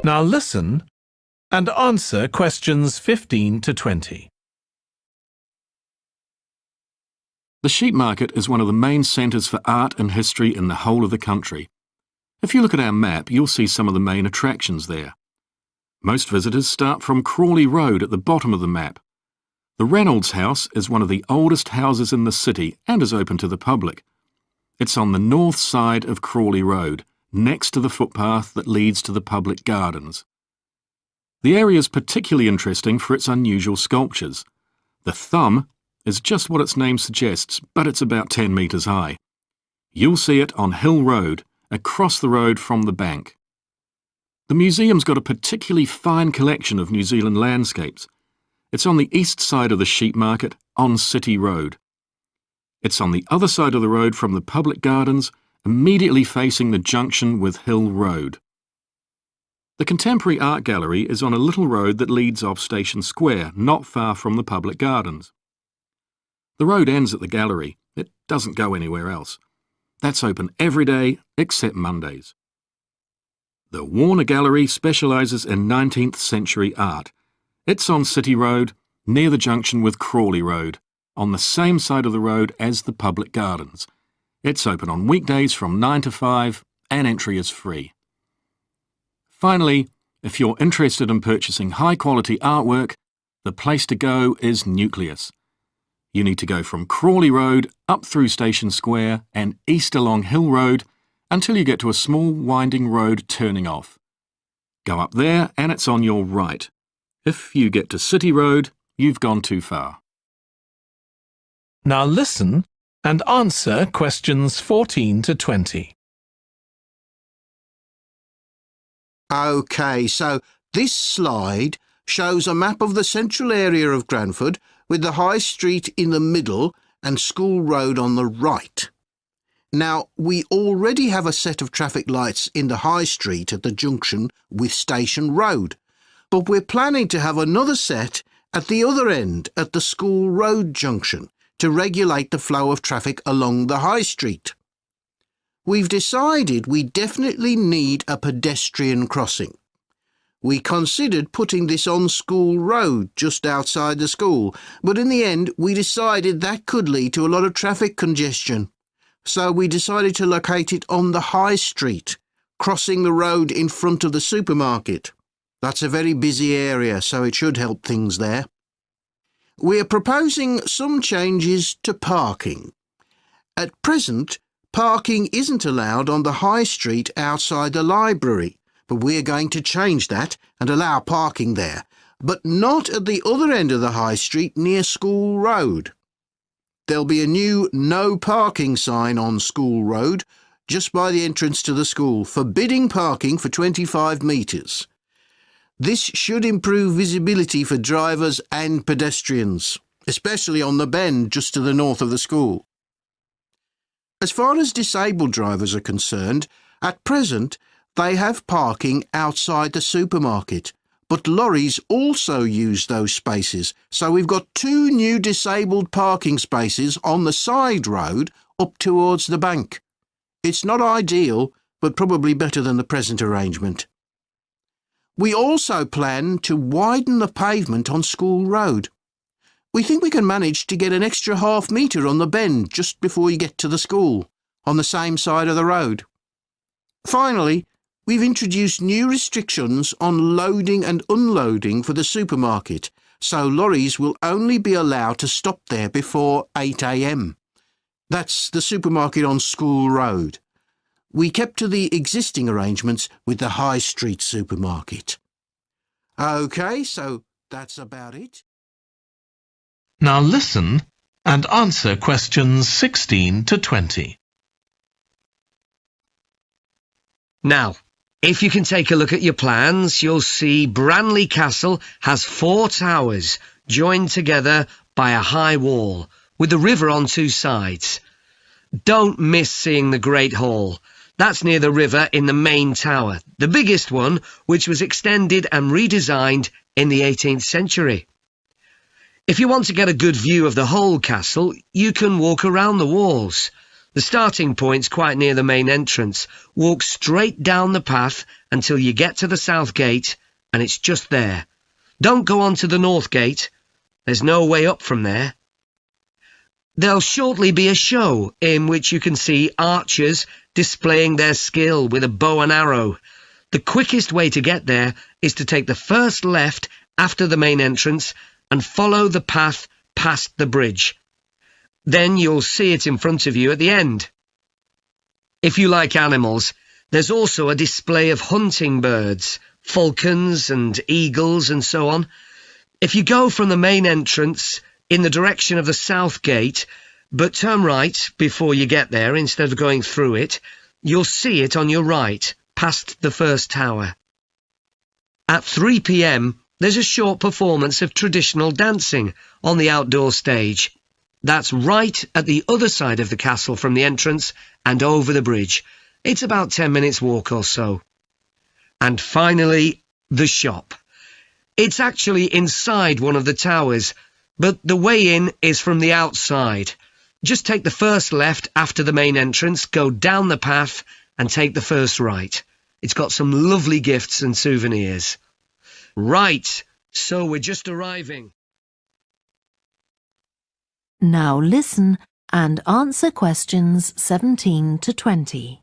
Now listen and answer questions 15 to 20. The sheep market is one of the main centres for art and history in the whole of the country. If you look at our map, you'll see some of the main attractions there. Most visitors start from Crawley Road at the bottom of the map. The Reynolds House is one of the oldest houses in the city and is open to the public. It's on the north side of Crawley Road, next to the footpath that leads to the public gardens. The area is particularly interesting for its unusual sculptures. The thumb is just what its name suggests, but it's about 10 metres high. You'll see it on Hill Road, across the road from the bank. The museum's got a particularly fine collection of New Zealand landscapes. It's on the east side of the sheep market, on City Road. It's on the other side of the road from the public gardens, immediately facing the junction with Hill Road. The Contemporary Art Gallery is on a little road that leads off Station Square, not far from the public gardens. The road ends at the gallery. It doesn't go anywhere else. That's open every day except Mondays. The Warner Gallery specialises in 19th century art. It's on City Road, near the junction with Crawley Road, on the same side of the road as the public gardens. It's open on weekdays from 9 to 5 and entry is free. Finally, if you're interested in purchasing high-quality artwork, the place to go is Nucleus. You need to go from Crawley Road up through Station Square and east along Hill Road until you get to a small winding road turning off. Go up there and it's on your right. If you get to City Road, you've gone too far. Now listen and answer questions 14 to 20. OK, so this slide shows a map of the central area of Granford with the High Street in the middle and School Road on the right. Now, we already have a set of traffic lights in the High Street at the junction with Station Road, but we're planning to have another set at the other end at the School Road junction to regulate the flow of traffic along the High Street. We've decided we definitely need a pedestrian crossing. We considered putting this on School Road just outside the school, but in the end we decided that could lead to a lot of traffic congestion. So we decided to locate it on the High Street, crossing the road in front of the supermarket. That's a very busy area, so it should help things there. We're proposing some changes to parking. At present, parking isn't allowed on the High Street outside the library, but we're going to change that and allow parking there, but not at the other end of the High Street near School Road. There'll be a new no parking sign on School Road just by the entrance to the school, forbidding parking for 25 metres. This should improve visibility for drivers and pedestrians, especially on the bend just to the north of the school. As far as disabled drivers are concerned, at present they have parking outside the supermarket, but lorries also use those spaces, so we've got 2 new disabled parking spaces on the side road up towards the bank. It's not ideal, but probably better than the present arrangement. We also plan to widen the pavement on School Road. We think we can manage to get an extra half metre on the bend just before you get to the school, on the same side of the road. Finally, we've introduced new restrictions on loading and unloading for the supermarket, so lorries will only be allowed to stop there before 8 a.m. That's the supermarket on School Road. We kept to the existing arrangements with the High Street supermarket. OK, so that's about it. Now listen and answer questions 16 to 20. Now, if you can take a look at your plans, you'll see Branley Castle has 4 towers joined together by a high wall with the river on 2 sides. Don't miss seeing the Great Hall. That's near the river in the main tower, the biggest one, which was extended and redesigned in the 18th century. If you want to get a good view of the whole castle, you can walk around the walls. The starting point's quite near the main entrance. Walk straight down the path until you get to the south gate, and it's just there. Don't go on to the north gate. There's no way up from there. There'll shortly be a show in which you can see archers displaying their skill with a bow and arrow. The quickest way to get there is to take the first left after the main entrance and follow the path past the bridge. Then you'll see it in front of you at the end. If you like animals, there's also a display of hunting birds, falcons and eagles and so on. If you go from the main entrance in the direction of the south gate, but turn right before you get there instead of going through it, you'll see it on your right, past the first tower. At 3 p.m, there's a short performance of traditional dancing on the outdoor stage. That's right at the other side of the castle from the entrance and over the bridge. It's about 10 minutes walk or so. And finally, the shop. It's actually inside one of the towers, but the way in is from the outside. Just take the first left after the main entrance, go down the path and take the first right. It's got some lovely gifts and souvenirs. Right, so we're just arriving. Now listen and answer questions 17 to 20.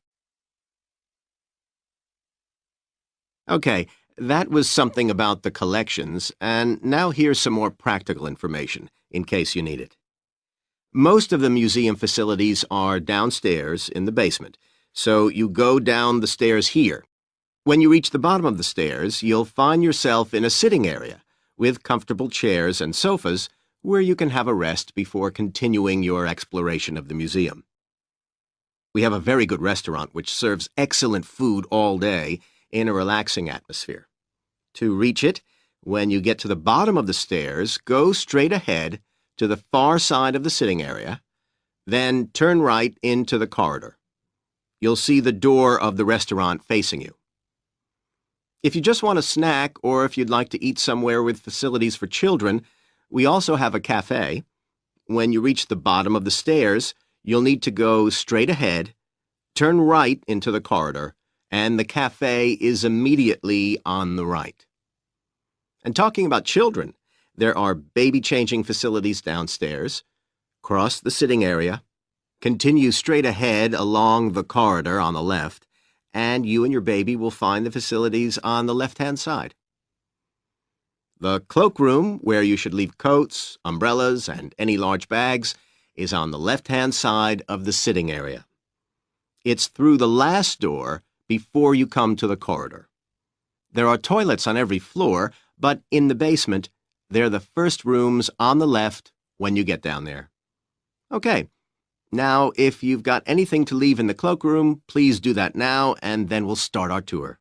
Okay, that was something about the collections, and now here's some more practical information, in case you need it. Most of the museum facilities are downstairs in the basement, so you go down the stairs here. When you reach the bottom of the stairs, you'll find yourself in a sitting area with comfortable chairs and sofas where you can have a rest before continuing your exploration of the museum. We have a very good restaurant which serves excellent food all day in a relaxing atmosphere. To reach it, when you get to the bottom of the stairs, go straight ahead to the far side of the sitting area, then turn right into the corridor. You'll see the door of the restaurant facing you. If you just want a snack or if you'd like to eat somewhere with facilities for children, we also have a cafe. When you reach the bottom of the stairs, you'll need to go straight ahead, turn right into the corridor, and the cafe is immediately on the right. And talking about children, there are baby-changing facilities downstairs. Cross the sitting area, continue straight ahead along the corridor on the left, and you and your baby will find the facilities on the left-hand side. The cloakroom, where you should leave coats, umbrellas, and any large bags, is on the left-hand side of the sitting area. It's through the last door before you come to the corridor. There are toilets on every floor, but in the basement, they're the first rooms on the left when you get down there. Okay, now if you've got anything to leave in the cloakroom, please do that now, and then we'll start our tour.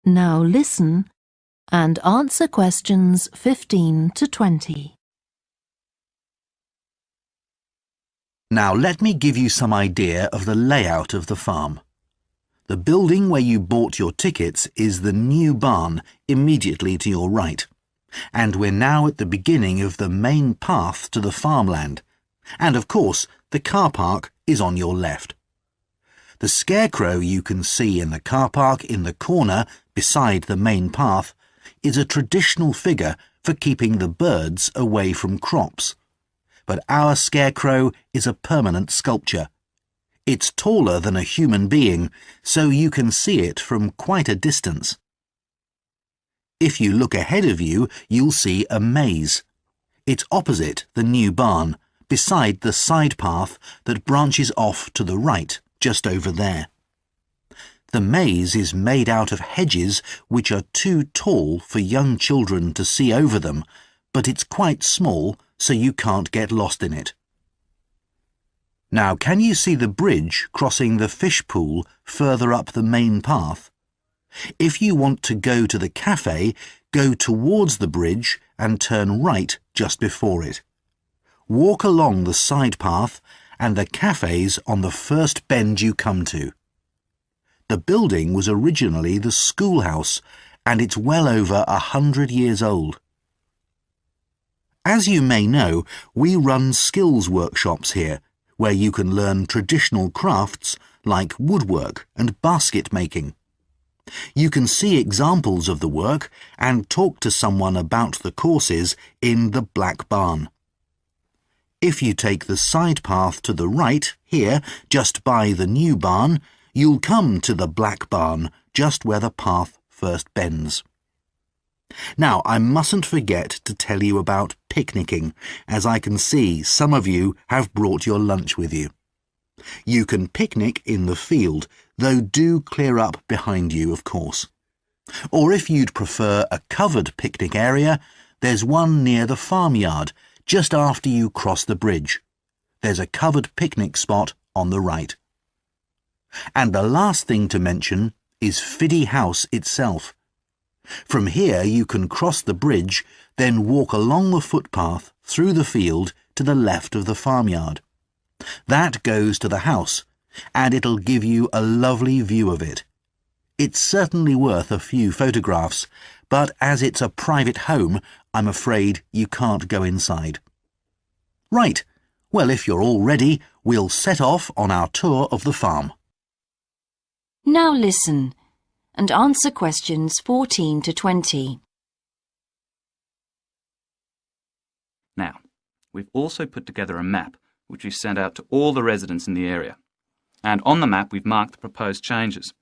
Now listen and answer questions 15 to 20. Now let me give you some idea of the layout of the farm. The building where you bought your tickets is the new barn immediately to your right, and we're now at the beginning of the main path to the farmland, and of course the car park is on your left. The scarecrow you can see in the car park in the corner beside the main path is a traditional figure for keeping the birds away from crops, but our scarecrow is a permanent sculpture. It's taller than a human being, so you can see it from quite a distance. If you look ahead of you, you'll see a maze. It's opposite the new barn, beside the side path that branches off to the right, just over there. The maze is made out of hedges which are too tall for young children to see over them, but it's quite small, so you can't get lost in it. Now, can you see the bridge crossing the fish pool further up the main path? If you want to go to the cafe, go towards the bridge and turn right just before it. Walk along the side path and the cafe's on the first bend you come to. The building was originally the schoolhouse, and it's well over 100 years old. As you may know, we run skills workshops here, where you can learn traditional crafts like woodwork and basket making. You can see examples of the work and talk to someone about the courses in the Black Barn. If you take the side path to the right, here, just by the new barn, you'll come to the Black Barn, just where the path first bends. Now, I mustn't forget to tell you about picnicking, as I can see some of you have brought your lunch with you. You can picnic in the field, though do clear up behind you, of course. Or if you'd prefer a covered picnic area, there's one near the farmyard, just after you cross the bridge. There's a covered picnic spot on the right. And the last thing to mention is Fiddy House itself. From here you can cross the bridge, then walk along the footpath through the field to the left of the farmyard. That goes to the house, and it'll give you a lovely view of it. It's certainly worth a few photographs, but as it's a private home, I'm afraid you can't go inside. Right, well, if you're all ready, we'll set off on our tour of the farm. Now listen and answer questions 14 to 20. Now, we've also put together a map which we've sent out to all the residents in the area. And on the map we've marked the proposed changes.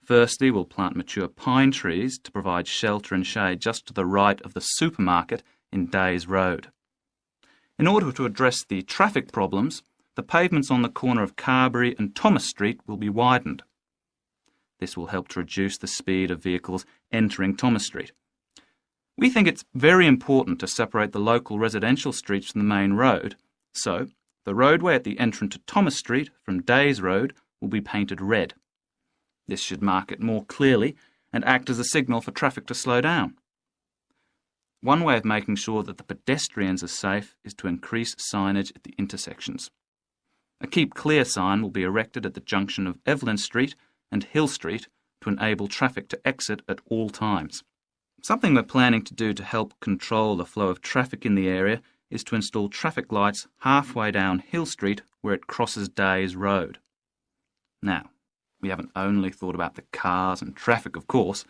Firstly, we'll plant mature pine trees to provide shelter and shade just to the right of the supermarket in Days Road. In order to address the traffic problems, the pavements on the corner of Carberry and Thomas Street will be widened. This will help to reduce the speed of vehicles entering Thomas Street. We think it's very important to separate the local residential streets from the main road, so the roadway at the entrance to Thomas Street from Days Road will be painted red. This should mark it more clearly and act as a signal for traffic to slow down. One way of making sure that the pedestrians are safe is to increase signage at the intersections. A Keep Clear sign will be erected at the junction of Evelyn Street and Hill Street to enable traffic to exit at all times. Something we're planning to do to help control the flow of traffic in the area is to install traffic lights halfway down Hill Street where it crosses Days Road. Now, we haven't only thought about the cars and traffic, of course.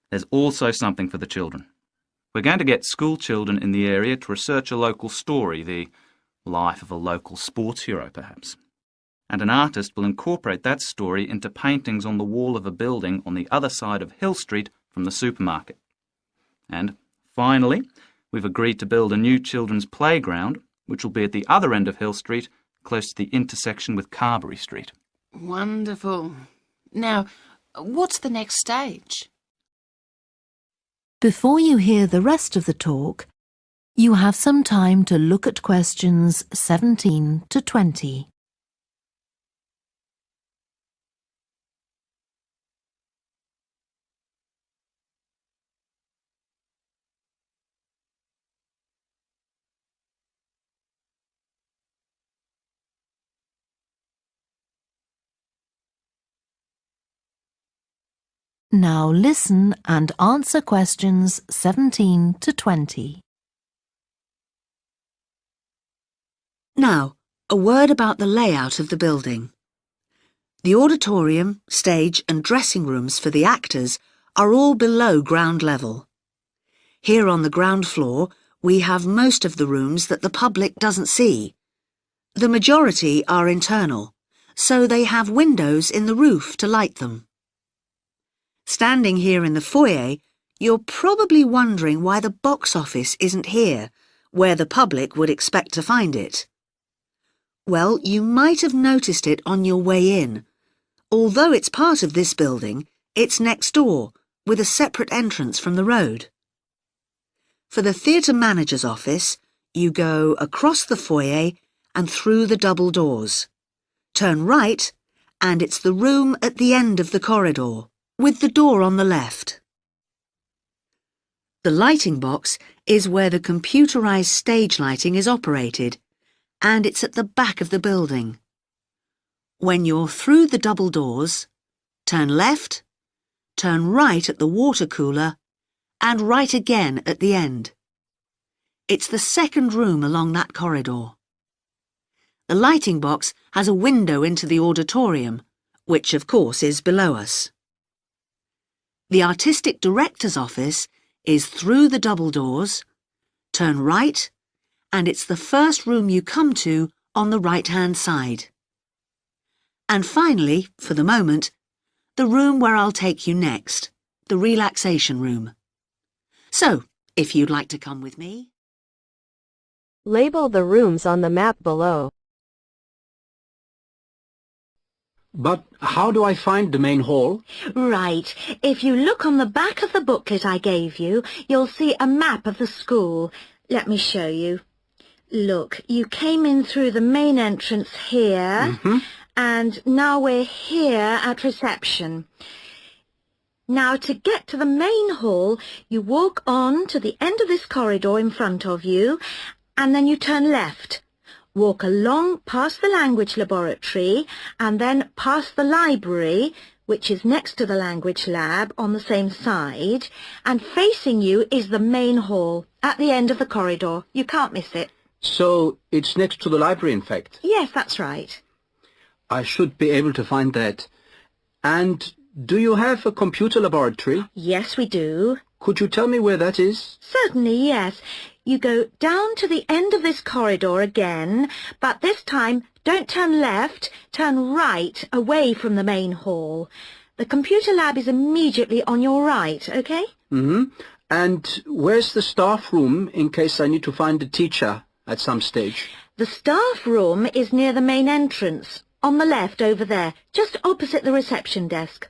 There's also something for the children. We're going to get school children in the area to research a local story, the life of a local sports hero, perhaps. And an artist will incorporate that story into paintings on the wall of a building on the other side of Hill Street from the supermarket. And finally, we've agreed to build a new children's playground, which will be at the other end of Hill Street, close to the intersection with Carberry Street. Wonderful. Now, what's the next stage? Before you hear the rest of the talk, you have some time to look at questions 17 to 20. Now listen and answer questions 17 to 20. Now, a word about the layout of the building. The auditorium, stage and dressing rooms for the actors are all below ground level. Here on the ground floor, we have most of the rooms that the public doesn't see. The majority are internal, so they have windows in the roof to light them. Standing here in the foyer, you're probably wondering why the box office isn't here, where the public would expect to find it. Well, you might have noticed it on your way in. Although it's part of this building, it's next door, with a separate entrance from the road. For the theatre manager's office, you go across the foyer and through the double doors. Turn right, and it's the room at the end of the corridor, with the door on the left. The lighting box is where the computerized stage lighting is operated, and it's at the back of the building. When you're through the double doors, turn left, turn right at the water cooler, and right again at the end. It's the second room along that corridor. The lighting box has a window into the auditorium, which of course is below us. The artistic director's office is through the double doors, turn right, and it's the first room you come to on the right-hand side. And finally, for the moment, the room where I'll take you next, the relaxation room. So, if you'd like to come with me. Label the rooms on the map below. But how do I find the main hall? Right. If you look on the back of the booklet I gave you, you'll see a map of the school. Let me show you. Look, you came in through the main entrance here, and now we're here at reception. Now, to get to the main hall, you walk on to the end of this corridor in front of you, and then you turn left. Walk along past the language laboratory, and then past the library, which is next to the language lab on the same side, and facing you is the main hall at the end of the corridor. You can't miss it. So it's next to the library, in fact? Yes, that's right. I should be able to find that. And do you have a computer laboratory? Yes, we do. Could you tell me where that is? Certainly, yes. You go down to the end of this corridor again, but this time don't turn left, turn right, away from the main hall. The computer lab is immediately on your right, OK? And where's the staff room in case I need to find a teacher at some stage? The staff room is near the main entrance, on the left over there, just opposite the reception desk.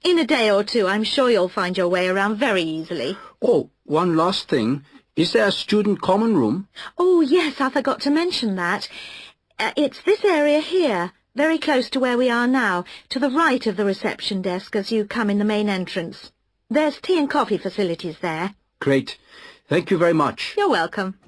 In a day or two, I'm sure you'll find your way around very easily. Oh, one last thing. Is there a student common room? Oh, yes, I forgot to mention that. It's this area here, very close to where we are now, to the right of the reception desk as you come in the main entrance. There's tea and coffee facilities there. Great. Thank you very much. You're welcome.